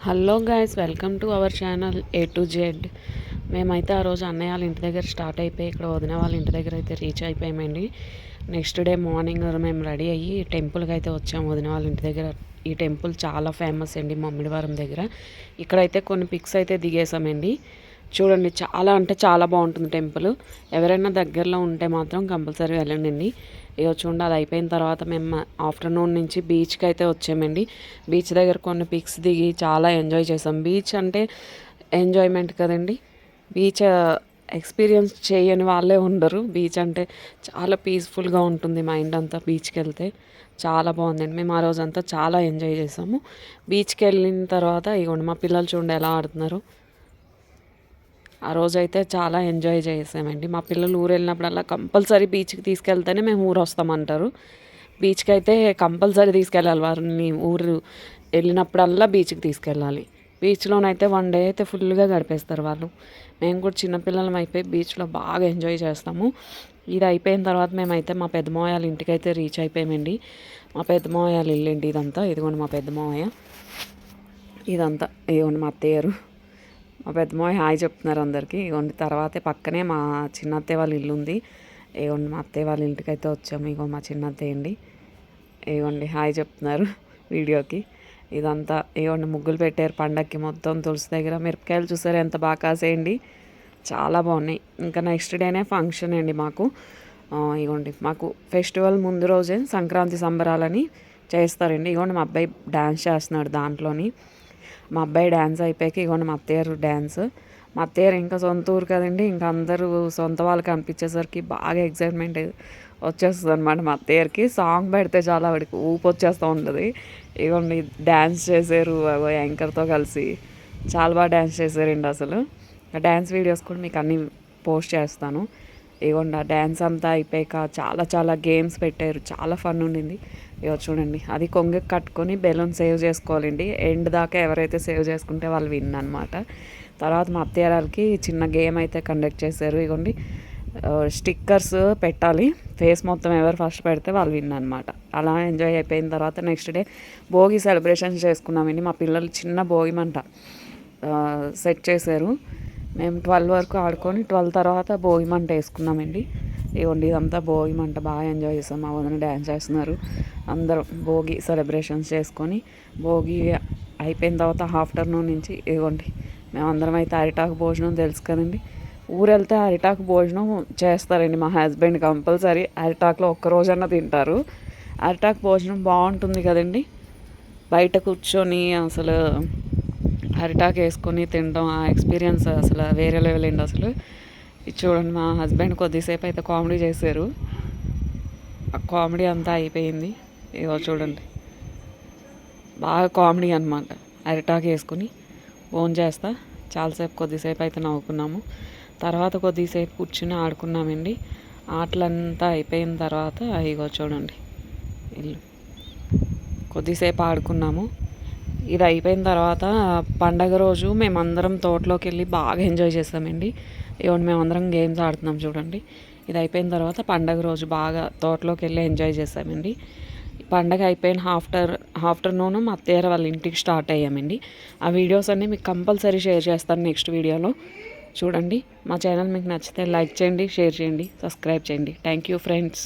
Hello guys, welcome to our channel A to Z. మేమైతే ఆ రోజు అన్నయ్య వాళ్ళ ఇంటి దగ్గర స్టార్ట్ అయిపోయి ఇక్కడ వదిన వాళ్ళ ఇంటి దగ్గర అయితే రీచ్ అయిపోయామండి. నెక్స్ట్ డే మార్నింగ్ మేము రెడీ అయ్యి టెంపుల్కి అయితే వచ్చాము వదిన వాళ్ళ ఇంటి దగ్గర. ఈ టెంపుల్ చాలా ఫేమస్ అండి మమ్మిడివారం దగ్గర. ఇక్కడైతే కొన్ని పిక్స్ అయితే దిగేసామండి. చూడండి, చాలా అంటే చాలా బాగుంటుంది టెంపుల్. ఎవరైనా దగ్గరలో ఉంటే మాత్రం కంపల్సరీ వెళ్ళండి. ఇక చూడండి, అది అయిపోయిన తర్వాత మేము ఆఫ్టర్నూన్ నుంచి బీచ్కి అయితే వచ్చామండి. బీచ్ దగ్గర కొన్ని పిక్స్ దిగి చాలా ఎంజాయ్ చేసాం. బీచ్ అంటే ఎంజాయ్మెంట్ కదండి. బీచ్ ఎక్స్పీరియన్స్ చేయని వాళ్ళే ఉండరు. బీచ్ అంటే చాలా పీస్ఫుల్గా ఉంటుంది మైండ్ అంతా. బీచ్కి వెళ్తే చాలా బాగుందండి. మేము ఆ రోజంతా చాలా ఎంజాయ్ చేసాము. బీచ్కి వెళ్ళిన తర్వాత ఇగోండి మా పిల్లలు చూడండి ఎలా ఆడుతున్నారు. ఆ రోజైతే చాలా ఎంజాయ్ చేసామండి. మా పిల్లలు ఊరు వెళ్ళినప్పుడల్లా కంపల్సరీ బీచ్కి తీసుకెళ్తేనే మేము ఊరు వస్తామంటారు. బీచ్కి అయితే కంపల్సరీ తీసుకెళ్ళాలి. వారిని ఊరు వెళ్ళినప్పుడల్లా బీచ్కి తీసుకెళ్ళాలి. బీచ్లోనైతే వన్ డే అయితే ఫుల్గా గడిపేస్తారు వాళ్ళు. మేము కూడా చిన్నపిల్లలం అయిపోయి బీచ్లో బాగా ఎంజాయ్ చేస్తాము. ఇది అయిపోయిన తర్వాత మేమైతే మా పెద్దమావయ్య వాళ్ళ ఇంటికి అయితే రీచ్ అయిపోయామండి. మా పెద్దమావయ్య వాళ్ళ ఇల్లండి ఇదంతా. ఇదిగోండి మా పెద్దమావయ్య, ఇదంతా ఇదిగోండి మా అత్తయ్యారు. మా పెద్దమావయ్య హాయ్ చెప్తున్నారు అందరికీ. ఇగోండి తర్వాతే పక్కనే మా చిన్నత్తయ్య వాళ్ళ ఇల్లు ఉంది. ఇగోండి మా అత్తయ్య వాళ్ళ ఇంటికి అయితే వచ్చాము. ఇగో మా చిన్నత్తయ్య అండి. ఇగోండి హాయ్ చెప్తున్నారు వీడియోకి. ఇదంతా ఇగోండి ముగ్గులు పెట్టారు పండక్కి మొత్తం. తులసి దగ్గర మిరపకాయలు చూసారు ఎంత బాగా కాసేయండి, చాలా బాగున్నాయి. ఇంకా నెక్స్ట్ డేనే ఫంక్షన్ అండి మాకు. ఇగోండి మాకు ఫెస్టివల్ ముందు రోజే సంక్రాంతి సంబరాలని చేస్తారండి. ఇగోండి మా అబ్బాయి డ్యాన్స్ చేస్తున్నాడు దాంట్లోని. మా అబ్బాయి డ్యాన్స్ అయిపోయాక ఇగోండి మా అత్తయ్యారు డ్యాన్స్. మా అత్తయ్యారు ఇంకా సొంత ఊరు కదండి, ఇంకా అందరూ సొంత వాళ్ళకి అనిపించేసరికి బాగా ఎగ్జైట్మెంట్ వచ్చేస్తుంది అనమాట. మా అత్తయ్యారికి సాంగ్ పెడితే చాలా వాడికి ఊపు వచ్చేస్తూ ఉంటుంది. ఇగోండి డ్యాన్స్ చేశారు యాంకర్తో కలిసి. చాలా బాగా డ్యాన్స్ చేశారండి అసలు. డ్యాన్స్ వీడియోస్ కూడా మీకు అన్నీ పోస్ట్ చేస్తాను. ఇగోండి ఆ డ్యాన్స్ అంతా అయిపోయాక చాలా చాలా గేమ్స్ పెట్టారు, చాలా ఫన్ ఉండింది. ఇగో చూడండి, అది కొంగకి కట్టుకొని బెలూన్ సేవ్ చేసుకోవాలండి. ఎండ్ దాకా ఎవరైతే సేవ్ చేసుకుంటే వాళ్ళు విన్ అనమాట. తర్వాత మా అత్తయ్యకి చిన్న గేమ్ అయితే కండక్ట్ చేశారు. ఇగోండి స్టిక్కర్స్ పెట్టాలి, ఫేస్ మొత్తం ఎవరు ఫస్ట్ పెడితే వాళ్ళు విన్ అనమాట. అలా ఎంజాయ్ అయిపోయిన తర్వాత నెక్స్ట్ డే భోగి సెలబ్రేషన్స్ చేసుకున్నామండి. మా పిల్లలు చిన్న భోగి మంట సెట్ చేశారు. మేము 12 వరకు ఆడుకొని 12 తర్వాత భోగి మంట వేసుకున్నామండి. ఇవ్వండి ఇదంతా భోగి మంట బాగా ఎంజాయ్ చేస్తాం. మా వదిన డ్యాన్స్ చేస్తున్నారు. అందరం భోగి సెలబ్రేషన్స్ చేసుకొని భోగి అయిపోయిన తర్వాత ఆఫ్టర్నూన్ నుంచి ఇవ్వండి మేమందరం అయితే అరిటాకు భోజనం తెలుసు కదండి. ఊరు వెళ్తే అరిటాకు భోజనం చేస్తారండి. మా హస్బెండ్ కంపల్సరీ అరిటాకులో ఒక్కరోజన్నా తింటారు. అరిటాకు భోజనం బాగుంటుంది కదండి. బయట కూర్చొని అసలు అరిటాకు వేసుకొని తినడం ఆ ఎక్స్పీరియన్స్ అసలు వేరే లెవెల్ అండి అసలు. ఇది చూడండి, మా హస్బెండ్ కొద్దిసేపు అయితే కామెడీ చేశారు. ఆ కామెడీ అంతా అయిపోయింది. ఇగో చూడండి, బాగా కామెడీ అనమాట. అరిటాకు వేసుకొని ఫోన్ చేస్తా చాలాసేపు కొద్దిసేపు అయితే నవ్వుకున్నాము. తర్వాత కొద్దిసేపు కూర్చుని ఆడుకున్నామండి. ఆటలంతా అయిపోయిన తర్వాత ఇగో చూడండి ఇల్లు కొద్దిసేపు ఆడుకున్నాము. ఇది అయిపోయిన తర్వాత పండగ రోజు మేమందరం తోటలోకి వెళ్ళి బాగా ఎంజాయ్ చేస్తామండి. ఇవ్వండి మేమందరం గేమ్స్ ఆడుతున్నాం చూడండి. ఇది అయిపోయిన తర్వాత పండగ రోజు బాగా తోటలోకి వెళ్ళి ఎంజాయ్ చేస్తామండి. పండగ అయిపోయిన ఆఫ్టర్నూన్ మా అత్తయ్య వాళ్ళ ఇంటికి స్టార్ట్ అయ్యామండి. ఆ వీడియోస్ అన్నీ మీకు కంపల్సరీ షేర్ చేస్తాను నెక్స్ట్ వీడియోలో. చూడండి, మా ఛానల్ మీకు నచ్చితే లైక్ చేయండి, షేర్ చేయండి, సబ్స్క్రైబ్ చేయండి. Thank you friends.